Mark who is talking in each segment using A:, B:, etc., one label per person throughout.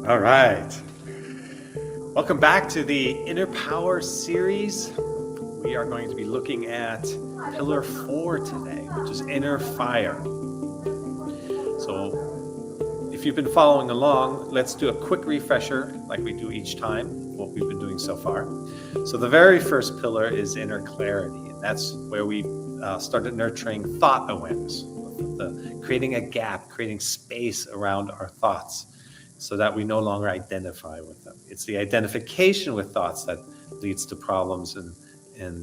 A: All right. Welcome back to the InnerFire series. We are going to be looking at pillar 4 today, which is InnerFire. So if you've been following along, let's do a quick refresher like we do each time, what we've been doing so far. So the very first pillar is inner clarity, and that's where we started nurturing thought awareness, creating a gap, creating space around our thoughts, so that we no longer identify with them. It's the identification with thoughts that leads to problems, and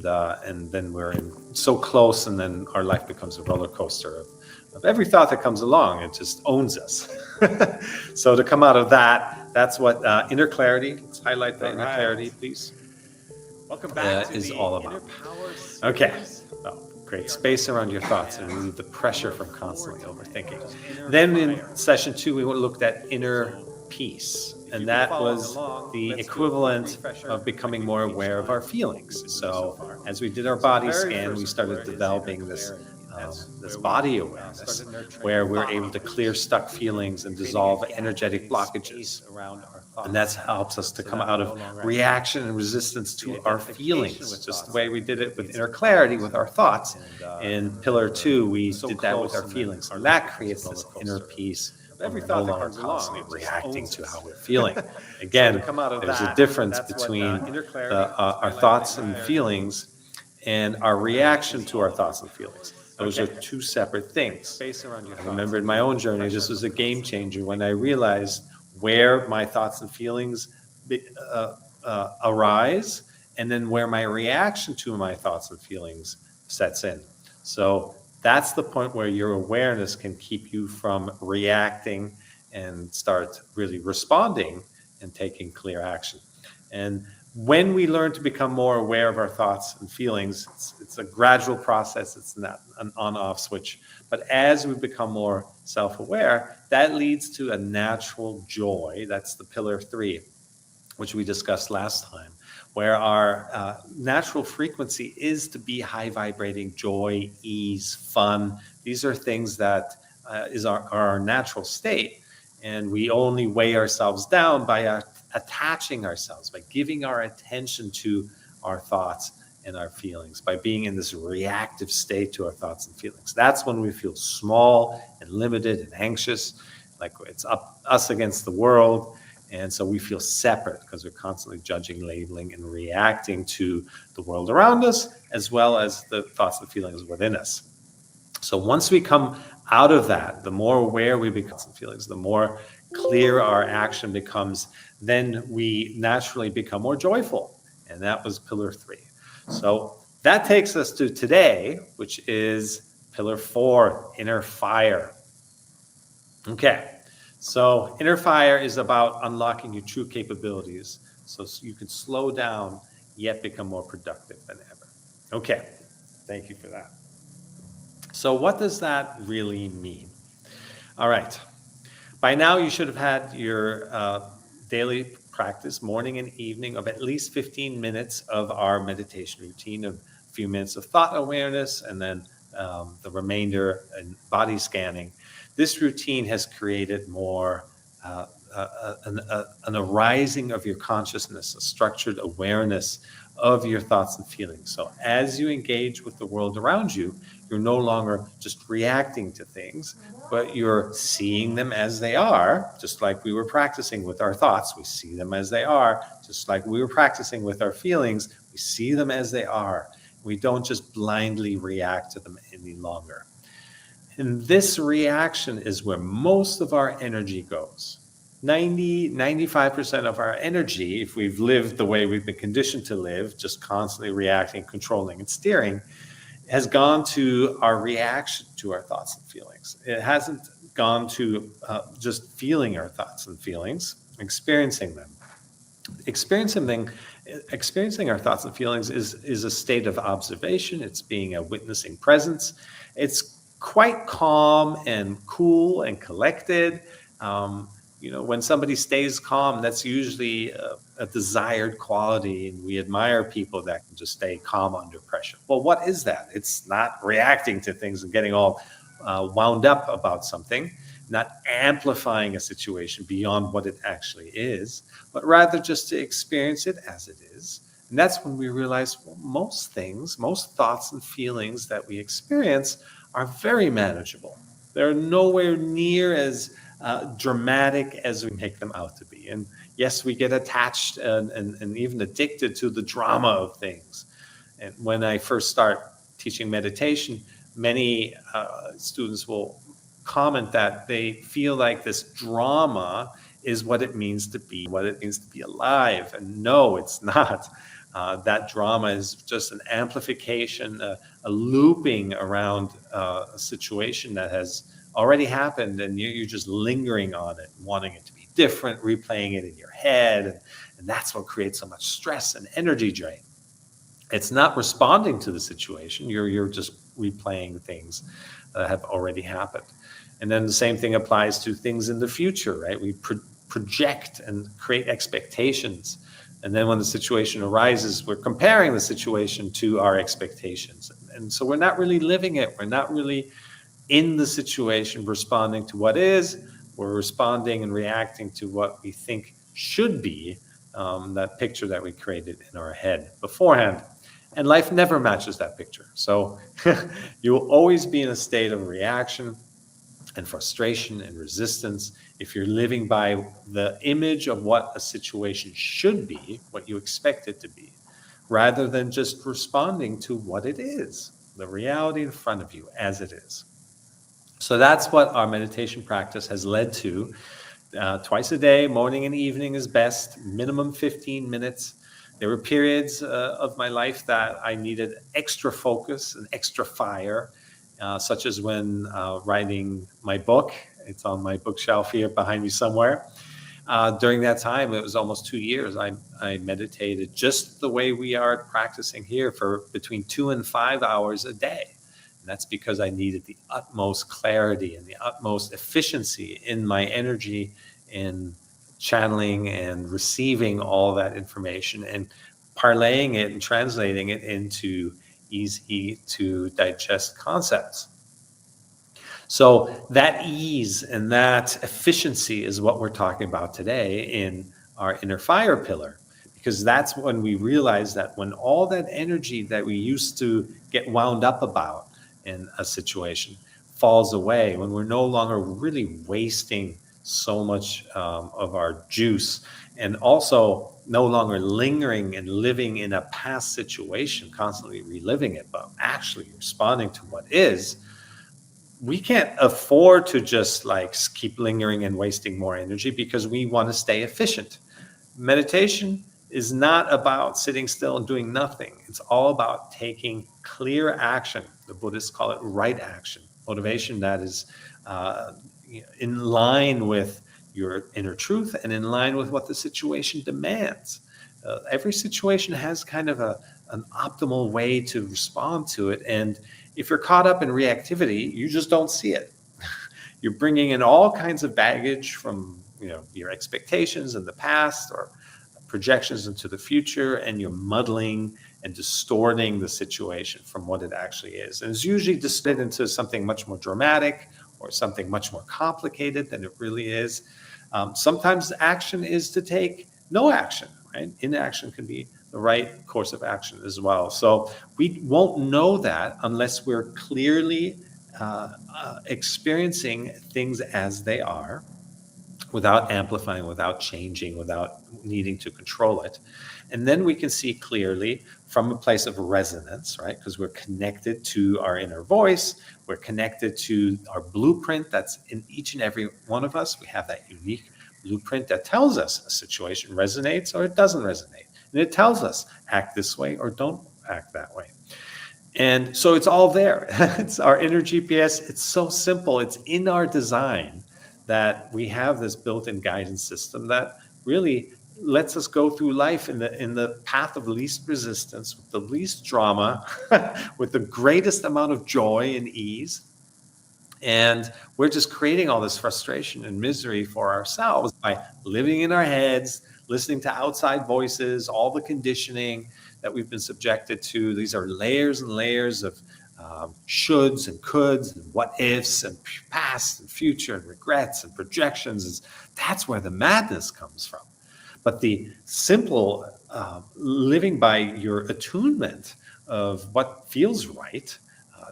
A: then we're so close, and then our life becomes a roller coaster of every thought that comes along. It just owns us. So to come out of that, that's what inner clarity. Let's highlight the inner clarity, please. Welcome back. Is all about. Okay. Well, create space around your thoughts and remove the pressure from constantly overthinking. Then in session 2, we looked at inner peace, and that was the equivalent of becoming more aware of our feelings. So as we did our body scan, we started developing this body awareness, where we're able to clear stuck feelings and dissolve energetic blockages. And that helps us to come out of reaction and resistance to our feelings, just the way we did it with inner clarity with our thoughts. In pillar 2, we did that with our feelings, and that creates this inner peace. Every thought no longer constantly reacting to how we're feeling. Again, there's a difference between our thoughts and feelings and our reaction to our thoughts and feelings. Those are two separate things. I remember in my own journey, this was a game changer when I realized where my thoughts and feelings arise, and then where my reaction to my thoughts and feelings sets in. So that's the point where your awareness can keep you from reacting and start really responding and taking clear action. And when we learn to become more aware of our thoughts and feelings, it's a gradual process. It's not an on-off switch. But as we become more self-aware, that leads to a natural joy. That's the pillar 3, which we discussed last time, where our natural frequency is to be high vibrating joy, ease, fun. These are things that is our natural state. And we only weigh ourselves down by attaching ourselves, by giving our attention to our thoughts and our feelings, by being in this reactive state to our thoughts and feelings. That's when we feel small and limited and anxious, like it's us against the world. And so we feel separate because we're constantly judging, labeling, and reacting to the world around us, as well as the thoughts and feelings within us. So once we come out of that, the more aware we become of feelings, the more clear our action becomes, then we naturally become more joyful. And that was pillar 3. So that takes us to today, which is pillar 4, inner fire. Okay, so InnerFire is about unlocking your true capabilities so you can slow down yet become more productive than ever. Okay, thank you for that. So what does that really mean? All right, by now you should have had your daily practice, morning and evening, of at least 15 minutes of our meditation routine, of a few minutes of thought awareness, and then the remainder and body scanning. This routine has created more an arising of your consciousness, a structured awareness of your thoughts and feelings. So as you engage with the world around you, you're no longer just reacting to things, but you're seeing them as they are, just like we were practicing with our thoughts. We see them as they are, just like we were practicing with our feelings. We see them as they are. We don't just blindly react to them any longer. And this reaction is where most of our energy goes. 95% of our energy, if we've lived the way we've been conditioned to live, just constantly reacting, controlling, and steering, has gone to our reaction to our thoughts and feelings. It hasn't gone to just feeling our thoughts and feelings, experiencing them. Experiencing our thoughts and feelings is a state of observation. It's being a witnessing presence. It's quite calm and cool and collected. When somebody stays calm, that's usually a desired quality, and we admire people that can just stay calm under pressure. Well, what is that? It's not reacting to things and getting all wound up about something, not amplifying a situation beyond what it actually is, but rather just to experience it as it is. And that's when we realize, well, most thoughts and feelings that we experience are very manageable. They're nowhere near as dramatic as we make them out to be. And yes, we get attached and even addicted to the drama of things. And when I first start teaching meditation, many students will comment that they feel like this drama is what it means to be alive. And no, it's not. That drama is just an amplification, a looping around a situation that has already happened, and you're just lingering on it, wanting it to be different, replaying it in your head, and that's what creates so much stress and energy drain. It's not responding to the situation. You're just replaying things that have already happened. And then the same thing applies to things in the future, right? We project and create expectations. And then when the situation arises, we're comparing the situation to our expectations. And so we're not really living it. We're not really in the situation responding to what is. We're responding and reacting to what we think should be, that picture that we created in our head beforehand. And life never matches that picture. So you will always be in a state of reaction and frustration and resistance if you're living by the image of what a situation should be, what you expect it to be, rather than just responding to what it is, the reality in front of you as it is. So that's what our meditation practice has led to. Twice a day, morning and evening is best, minimum 15 minutes. There were periods of my life that I needed extra focus and extra fire, such as when writing my book. It's on my bookshelf here behind me somewhere. During that time, it was almost 2 years, I meditated just the way we are practicing here for between 2 and 5 hours a day. And that's because I needed the utmost clarity and the utmost efficiency in my energy in channeling and receiving all that information and parlaying it and translating it into easy to digest concepts. So that ease and that efficiency is what we're talking about today in our InnerFire pillar, because that's when we realize that when all that energy that we used to get wound up about in a situation falls away, when we're no longer really wasting so much of our juice, and also no longer lingering and living in a past situation, constantly reliving it, but actually responding to what is. We can't afford to just like keep lingering and wasting more energy because we want to stay efficient. Meditation is not about sitting still and doing nothing. It's all about taking clear action. The Buddhists call it right action, motivation that is uh, in line with your inner truth and in line with what the situation demands. Every situation has kind of an optimal way to respond to it. And if you're caught up in reactivity, you just don't see it. You're bringing in all kinds of baggage from your expectations in the past or projections into the future, and you're muddling and distorting the situation from what it actually is. And it's usually distorted into something much more dramatic or something much more complicated than it really is. Sometimes action is to take no action, right? Inaction can be the right course of action as well. So we won't know that unless we're clearly experiencing things as they are, without amplifying, without changing, without needing to control it. And then we can see clearly from a place of resonance, right? Because we're connected to our inner voice. We're connected to our blueprint that's in each and every one of us. We have that unique blueprint that tells us a situation resonates or it doesn't resonate. And it tells us act this way or don't act that way. And so it's all there. It's our inner GPS. It's so simple. It's in our design that we have this built-in guidance system that really lets us go through life in the path of least resistance, with the least drama, with the greatest amount of joy and ease. And we're just creating all this frustration and misery for ourselves by living in our heads, listening to outside voices, all the conditioning that we've been subjected to. These are layers and layers of shoulds and coulds and what ifs and past and future and regrets and projections. That's where the madness comes from. But the simple living by your attunement of what feels right,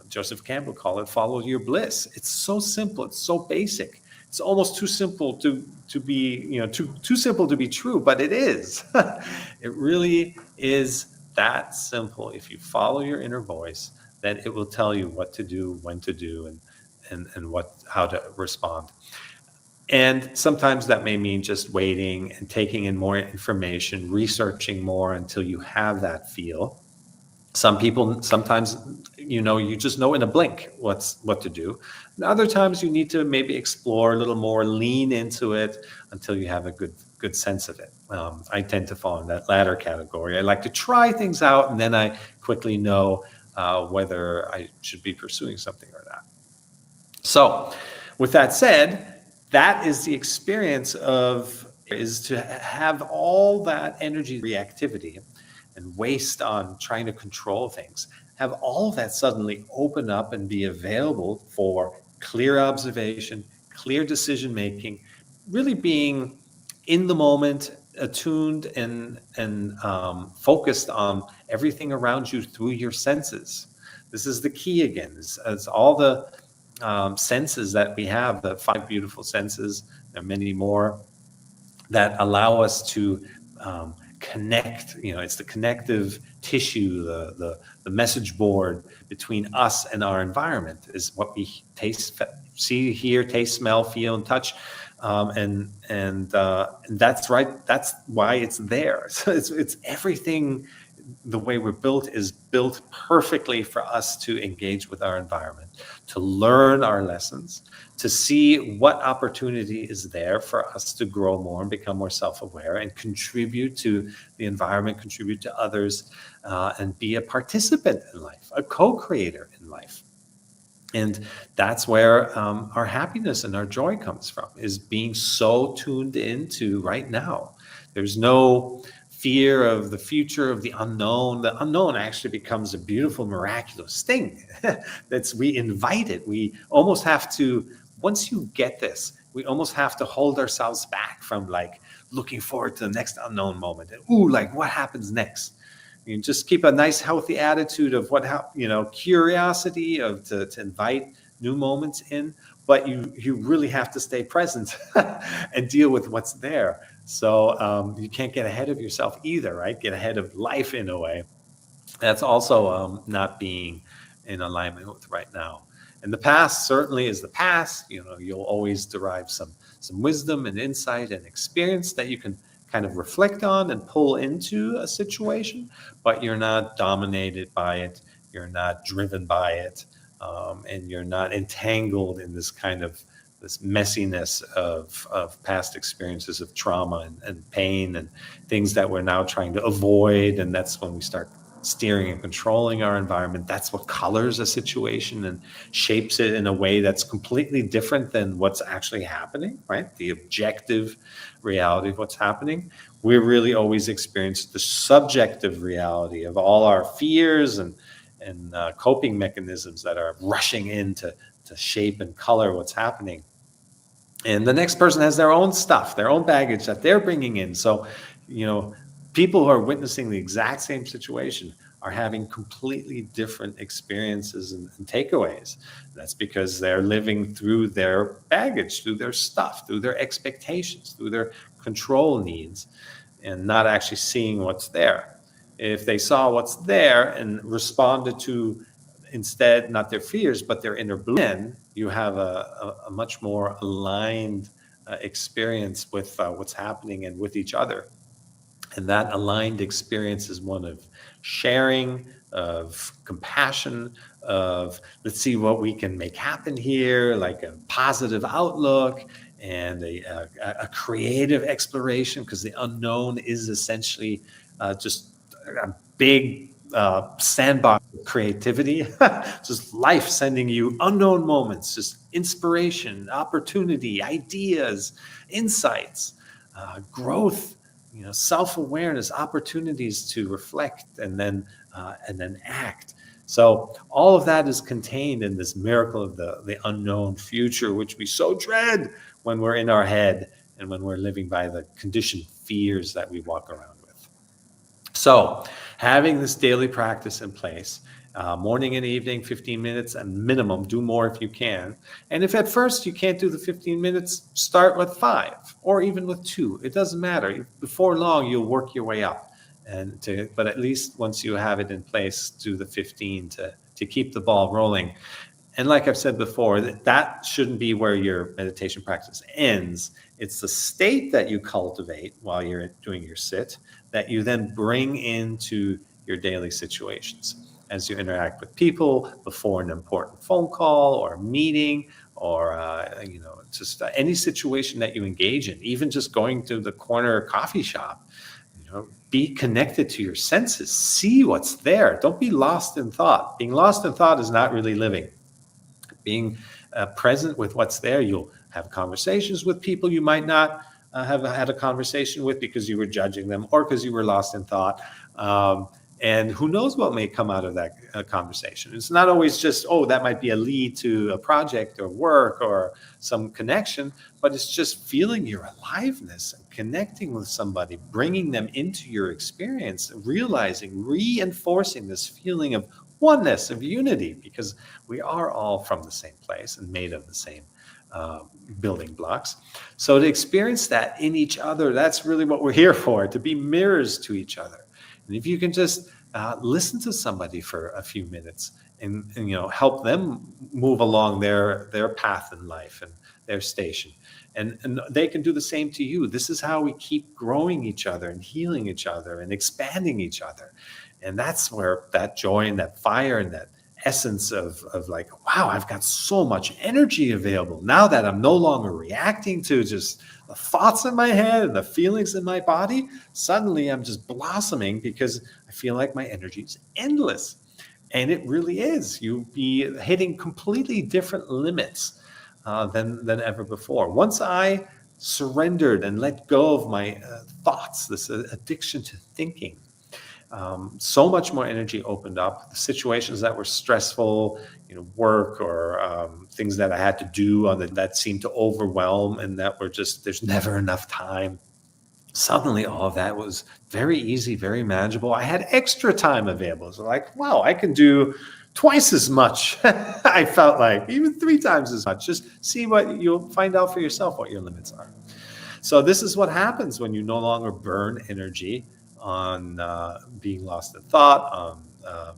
A: Joseph Campbell called it follow your bliss. It's so simple. It's so basic. It's almost too simple to be, too simple to be true, but it is. It really is that simple. If you follow your inner voice, then it will tell you what to do, when to do, and how to respond. And sometimes that may mean just waiting and taking in more information, researching more until you have that feel. Some people, sometimes, you just know in a blink what to do. And other times you need to maybe explore a little more, lean into it until you have a good sense of it. I tend to fall in that latter category. I like to try things out, and then I quickly know whether I should be pursuing something or not. So with that said, that is the experience is to have all that energy reactivity and waste on trying to control things, have all of that suddenly open up and be available for clear observation, clear decision making, really being in the moment, attuned and focused on everything around you through your senses. This is the key again. It's all the senses that we have, the 5 beautiful senses. There are many more that allow us to connect. It's the connective tissue, the message board between us and our environment is what we taste, see, hear, taste, smell, feel, and touch. And that's right. That's why it's there. So it's everything. The way we're built is built perfectly for us to engage with our environment, to learn our lessons, to see what opportunity is there for us to grow more and become more self-aware and contribute to the environment, contribute to others, and be a participant in life, a co-creator in life. And that's where our happiness and our joy comes from, is being so tuned into right now. There's no fear of the future, of the unknown. The unknown actually becomes a beautiful, miraculous thing. We invite it. We almost have to, once you get this, we almost have to hold ourselves back from like looking forward to the next unknown moment. And, what happens next? You just keep a nice, healthy attitude of curiosity to invite new moments in, but you really have to stay present and deal with what's there. So you can't get ahead of yourself either, right? Get ahead of life in a way. That's also not being in alignment with right now. And the past certainly is the past. You'll always derive some wisdom and insight and experience that you can kind of reflect on and pull into a situation, but you're not dominated by it. You're not driven by it, and you're not entangled in this kind of this messiness of past experiences of trauma and pain and things that we're now trying to avoid. And that's when we start steering and controlling our environment. That's what colors a situation and shapes it in a way that's completely different than what's actually happening, right? The objective reality of what's happening. We really always experience the subjective reality of all our fears and coping mechanisms that are rushing in to shape and color what's happening. And the next person has their own stuff, their own baggage that they're bringing in. So, people who are witnessing the exact same situation are having completely different experiences and takeaways. That's because they're living through their baggage, through their stuff, through their expectations, through their control needs, and not actually seeing what's there. If they saw what's there and responded to instead not their fears but their inner beliefs, then you have a much more aligned experience with what's happening and with each other. And that aligned experience is one of sharing, of compassion, of let's see what we can make happen here, like a positive outlook and a creative exploration, because the unknown is essentially just a big sandbox of creativity. Just life sending you unknown moments, just inspiration, opportunity, ideas, insights, growth, self-awareness, opportunities to reflect and then act. So all of that is contained in this miracle of the unknown future, which we so dread when we're in our head and when we're living by the conditioned fears that we walk around with. So having this daily practice in place, morning and evening, 15 minutes and minimum, do more if you can. And if at first you can't do the 15 minutes, start with 5 or even with 2. It doesn't matter. Before long, you'll work your way up. But at least once you have it in place, do the 15 to keep the ball rolling. And like I've said before, that shouldn't be where your meditation practice ends. It's the state that you cultivate while you're doing your sit that you then bring into your daily situations. As you interact with people before an important phone call or a meeting or, just any situation that you engage in, even just going to the corner coffee shop, be connected to your senses, see what's there. Don't be lost in thought. Being lost in thought is not really living. Being present with what's there, you'll have conversations with people you might not have had a conversation with because you were judging them or because you were lost in thought. And who knows what may come out of that conversation. It's not always just, that might be a lead to a project or work or some connection, but it's just feeling your aliveness and connecting with somebody, bringing them into your experience, realizing, reinforcing this feeling of oneness, of unity, because we are all from the same place and made of the same building blocks. So to experience that in each other, that's really what we're here for, to be mirrors to each other. And if you can just listen to somebody for a few minutes and help them move along their path in life and their station, and they can do the same to you. This is how we keep growing each other and healing each other and expanding each other. And that's where that joy and that fire and that essence of like, wow, I've got so much energy available now that I'm no longer reacting to just the thoughts in my head and the feelings in my body. Suddenly I'm just blossoming because I feel like my energy is endless. And it really is. You'll be hitting completely different limits than ever before. Once I surrendered and let go of my thoughts, this addiction to thinking, so much more energy opened up. The situations that were stressful, work or things that I had to do that seemed to overwhelm and that were just, there's never enough time. Suddenly all of that was very easy, very manageable. I had extra time available. So like, wow, I can do twice as much. I felt like even 3 times as much. Just see what you'll find out for yourself what your limits are. So this is what happens when you no longer burn energy on being lost in thought, on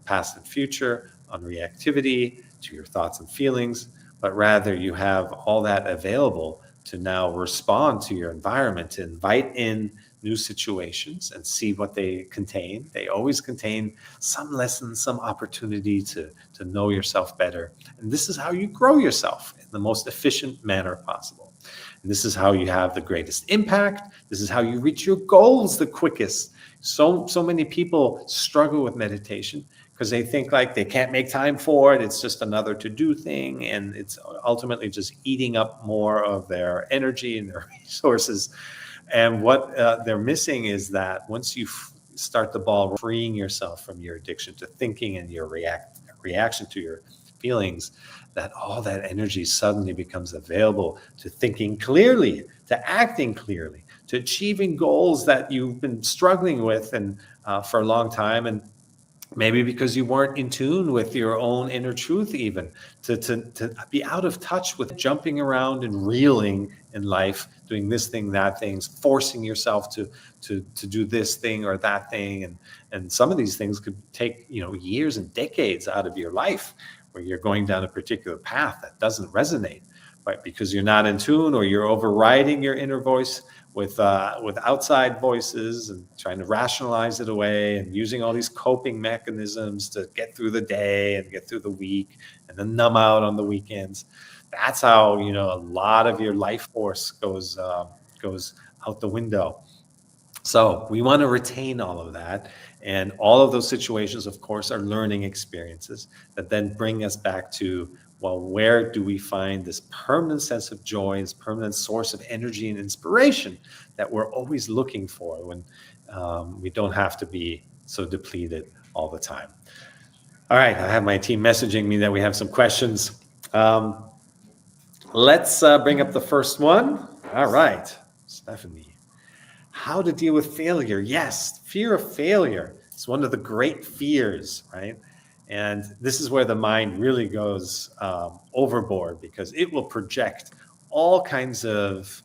A: past and future, on reactivity to your thoughts and feelings, but rather you have all that available to now respond to your environment, to invite in new situations and see what they contain. They always contain some lessons, some opportunity to know yourself better. And this is how you grow yourself in the most efficient manner possible. And this is how you have the greatest impact. This is how you reach your goals the quickest. So many people struggle with meditation because they think like they can't make time for it. It's just another to-do thing. And it's ultimately just eating up more of their energy and their resources. And what they're missing is that once you start the ball freeing yourself from your addiction to thinking and your reaction to your feelings, that all that energy suddenly becomes available to thinking clearly, to acting clearly, to achieving goals that you've been struggling with and for a long time. And maybe because you weren't in tune with your own inner truth, even to be out of touch with jumping around and reeling in life, doing this thing, that thing, forcing yourself to do this thing or that thing. And some of these things could take, years and decades out of your life where you're going down a particular path that doesn't resonate, right? Because you're not in tune, or you're overriding your inner voice with outside voices and trying to rationalize it away and using all these coping mechanisms to get through the day and get through the week and then numb out on the weekends. That's how, a lot of your life force goes out the window. So we want to retain all of that. And all of those situations, of course, are learning experiences that then bring us back to, well, where do we find this permanent sense of joy, this permanent source of energy and inspiration that we're always looking for when we don't have to be so depleted all the time? All right, I have my team messaging me that we have some questions. Let's bring up the first one. All right, Stephanie. How to deal with failure. Yes, fear of failure. It's one of the great fears, right? And this is where the mind really goes overboard, because it will project all kinds of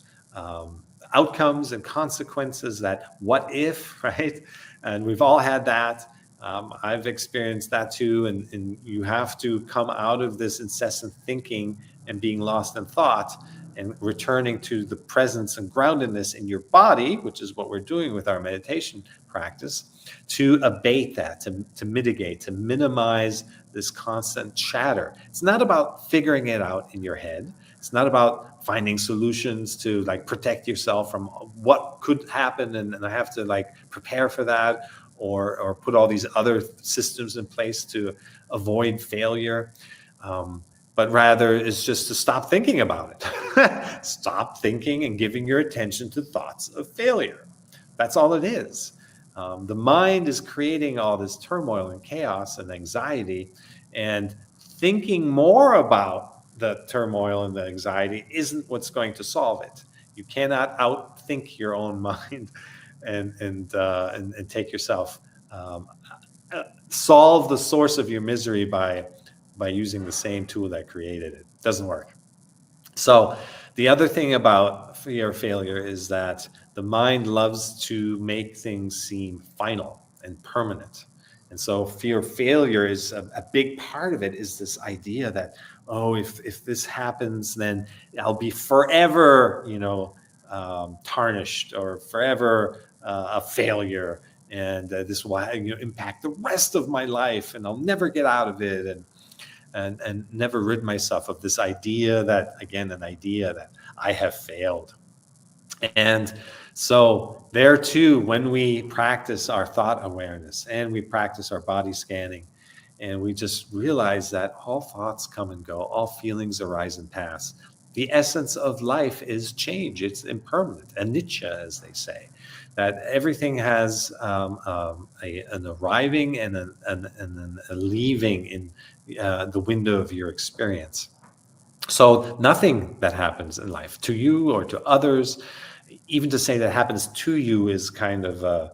A: outcomes and consequences that what if, right? And we've all had that. I've experienced that too. And you have to come out of this incessant thinking and being lost in thought and returning to the presence and groundedness in your body, which is what we're doing with our meditation practice, to abate that, to mitigate, to minimize this constant chatter. It's not about figuring it out in your head. It's not about finding solutions to protect yourself from what could happen and I have to prepare for that, or put all these other systems in place to avoid failure. But rather is just to stop thinking about it. Stop thinking and giving your attention to thoughts of failure. That's all it is. The mind is creating all this turmoil and chaos and anxiety, and thinking more about the turmoil and the anxiety isn't what's going to solve it. You cannot outthink your own mind and take yourself, solve the source of your misery by using the same tool that created it. Doesn't work. So the other thing about fear of failure is that the mind loves to make things seem final and permanent. And so fear of failure is a big part of it, is this idea that, oh, if this happens, then I'll be forever, tarnished, or forever a failure. And this will impact the rest of my life, and I'll never get out of it. And never rid myself of this idea that, again, an idea that I have failed. And so there too, when we practice our thought awareness and we practice our body scanning, and we just realize that all thoughts come and go, all feelings arise and pass. The essence of life is change. It's impermanent, anicca, as they say. That everything has an arriving and a leaving in the window of your experience. So nothing that happens in life, to you or to others, even to say that happens to you, is kind of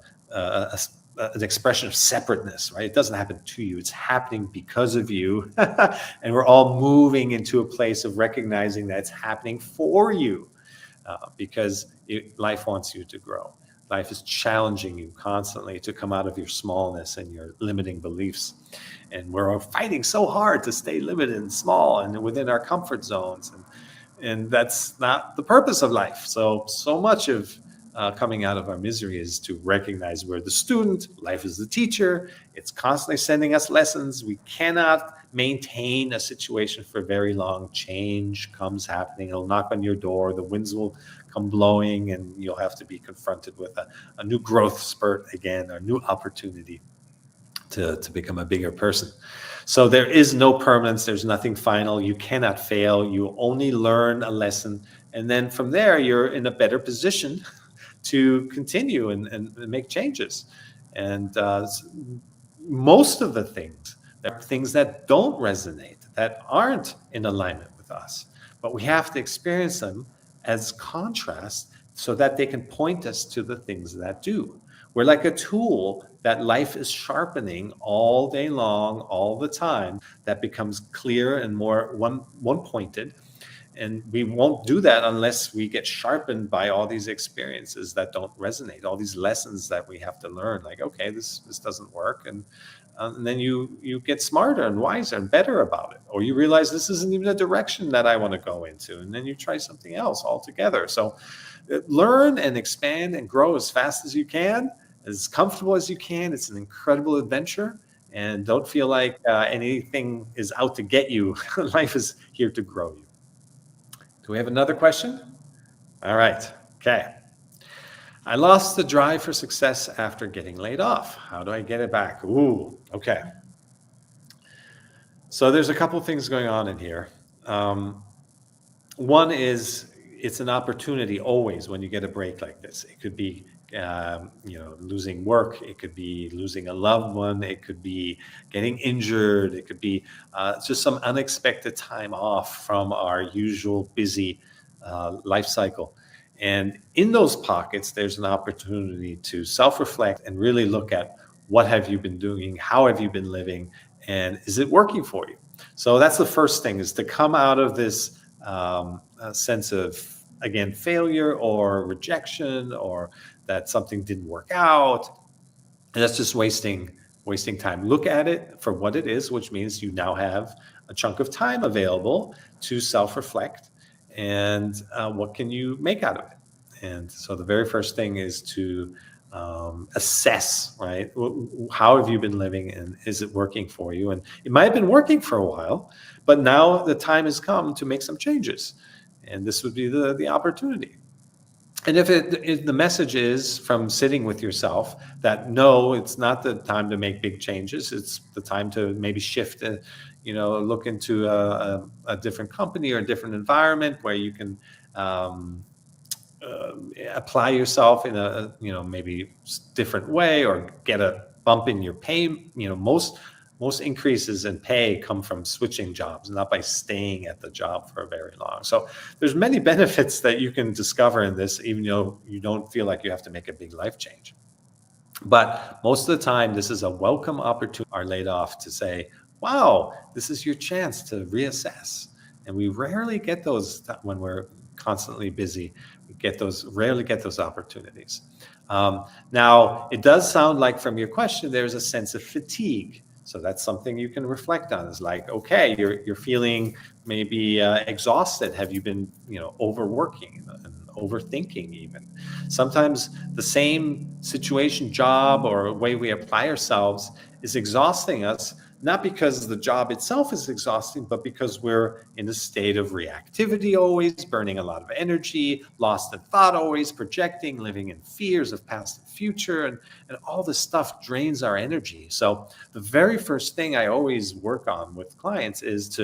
A: an expression of separateness, right? It doesn't happen to you. It's happening because of you. And we're all moving into a place of recognizing that it's happening for you, because life wants you to grow. Life is challenging you constantly to come out of your smallness and your limiting beliefs. And we're fighting so hard to stay limited and small and within our comfort zones. And that's not the purpose of life. So much of coming out of our misery is to recognize we're the student, life is the teacher. It's constantly sending us lessons. We cannot maintain a situation for very long. Change comes happening. It'll knock on your door. The winds will come blowing, and you'll have to be confronted with a new growth spurt again, or a new opportunity to become a bigger person. So there is no permanence. There's nothing final. You cannot fail. You only learn a lesson. And then from there, you're in a better position to continue and make changes. And most of the things, there are things that don't resonate, that aren't in alignment with us. But we have to experience them as contrast so that they can point us to the things that do. We're like a tool that life is sharpening all day long, all the time, that becomes clear and more one-pointed. And we won't do that unless we get sharpened by all these experiences that don't resonate, all these lessons that we have to learn. Like, okay, this doesn't work. And then you get smarter and wiser and better about it. Or you realize this isn't even a direction that I want to go into. And then you try something else altogether. So learn and expand and grow as fast as you can, as comfortable as you can. It's an incredible adventure. And don't feel like anything is out to get you. Life is here to grow you. Do we have another question? All right. Okay. I lost the drive for success after getting laid off. How do I get it back? Ooh, okay. So there's a couple things going on in here. One is it's an opportunity always when you get a break like this. It could be losing work. It could be losing a loved one. It could be getting injured. It could be just some unexpected time off from our usual busy life cycle. And in those pockets, there's an opportunity to self-reflect and really look at what have you been doing, how have you been living, and is it working for you? So that's the first thing, is to come out of this sense of, again, failure or rejection, or that something didn't work out. And that's just wasting time. Look at it for what it is, which means you now have a chunk of time available to self-reflect. And what can you make out of it? And so the very first thing is to assess, right? How have you been living, and is it working for you? And it might have been working for a while, but now the time has come to make some changes. And this would be the opportunity. And if the message is from sitting with yourself that, no, it's not the time to make big changes. It's the time to maybe shift and, look into a different company or a different environment where you can apply yourself in a, maybe different way, or get a bump in your pay. Most increases in pay come from switching jobs, not by staying at the job for very long. So there's many benefits that you can discover in this, even though you don't feel like you have to make a big life change. But most of the time, this is a welcome opportunity. Are laid off to say, wow, this is your chance to reassess. And we rarely get those when we're constantly busy. We rarely get those opportunities. Now, it does sound like from your question, there's a sense of fatigue. So that's something you can reflect on. Is like, okay, you're feeling maybe exhausted. Have you been, overworking and overthinking even? Sometimes the same situation, job, or way we apply ourselves is exhausting us, not because the job itself is exhausting, but because we're in a state of reactivity always, burning a lot of energy, lost in thought always, projecting, living in fears of past and future, and all this stuff drains our energy. So the very first thing I always work on with clients is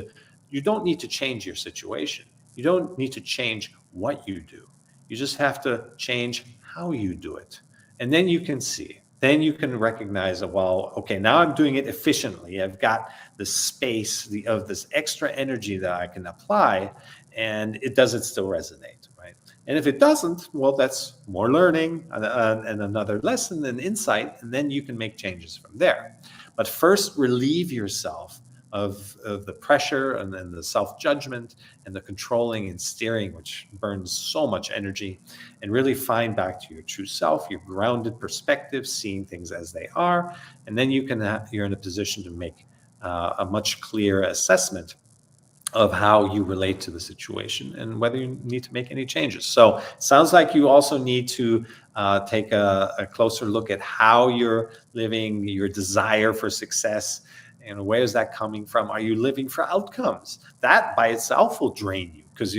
A: you don't need to change your situation. You don't need to change what you do. You just have to change how you do it. And then you can see. Then you can recognize that, well, okay, now I'm doing it efficiently. I've got the space of this extra energy that I can apply, and does it still resonate, right? And if it doesn't, well, that's more learning and another lesson and insight, and then you can make changes from there. But first, relieve yourself of the pressure and then the self-judgment and the controlling and steering, which burns so much energy, and really find back to your true self, your grounded perspective, seeing things as they are. And then you're in a position to make a much clearer assessment of how you relate to the situation and whether you need to make any changes. So it sounds like you also need to take a closer look at how you're living, your desire for success, and where is that coming from? Are you living for outcomes? That by itself will drain you, because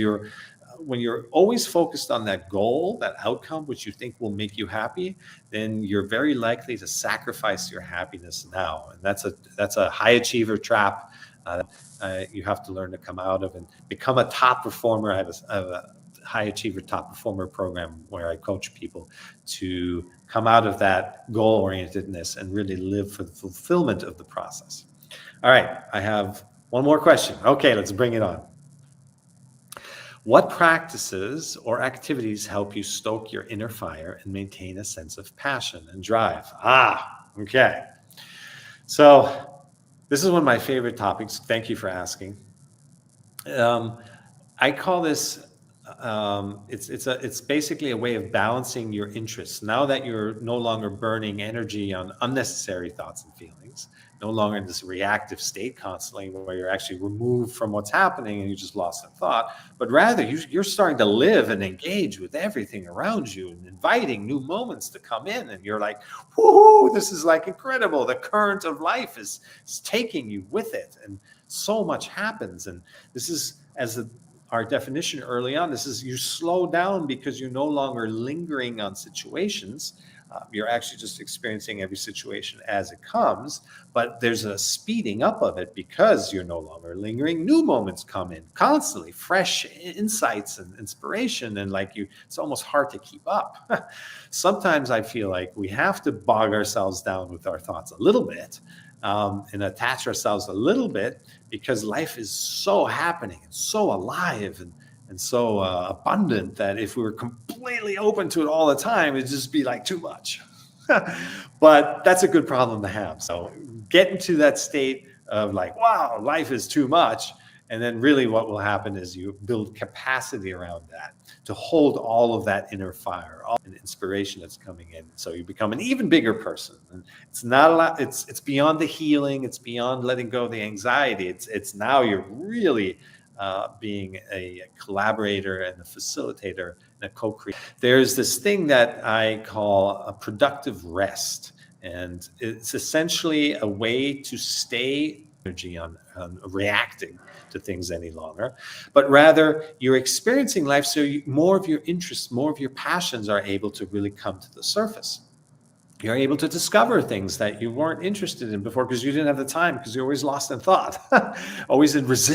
A: when you're always focused on that goal, that outcome, which you think will make you happy, then you're very likely to sacrifice your happiness now. And that's a high achiever trap. You have to learn to come out of and become a top performer. I have a high achiever top performer program where I coach people to come out of that goal orientedness and really live for the fulfillment of the process. All right, I have one more question. Okay, let's bring it on. What practices or activities help you stoke your inner fire and maintain a sense of passion and drive? Okay. So this is one of my favorite topics. Thank you for asking. I call this, it's basically a way of balancing your interests. Now that you're no longer burning energy on unnecessary thoughts and feelings, no longer in this reactive state constantly where you're actually removed from what's happening and you just lost in thought, but rather you're starting to live and engage with everything around you and inviting new moments to come in. And you're like, whoo, this is like incredible. The current of life is taking you with it. And so much happens. And this is, our definition early on, this is you slow down because you're no longer lingering on situations. You're actually just experiencing every situation as it comes, but there's a speeding up of it because you're no longer lingering. New moments come in constantly, fresh insights and inspiration, and it's almost hard to keep up. Sometimes I feel like we have to bog ourselves down with our thoughts a little bit, and attach ourselves a little bit, because life is so happening and so alive and so abundant that if we were completely open to it all the time, it'd just be like too much. But that's a good problem to have. So get into that state of like, wow, life is too much. And then really what will happen is you build capacity around that to hold all of that inner fire, all the inspiration that's coming in. So you become an even bigger person. And it's not a lot, it's beyond the healing, it's beyond letting go of the anxiety. It's now you're really being a collaborator and a facilitator and a co-creator. There's this thing that I call a productive rest. And it's essentially a way to stay energy on reacting to things any longer, but rather you're experiencing life, so more of your interests, more of your passions are able to really come to the surface. You're able to discover things that you weren't interested in before because you didn't have the time, because you're always lost in thought, always in resistance.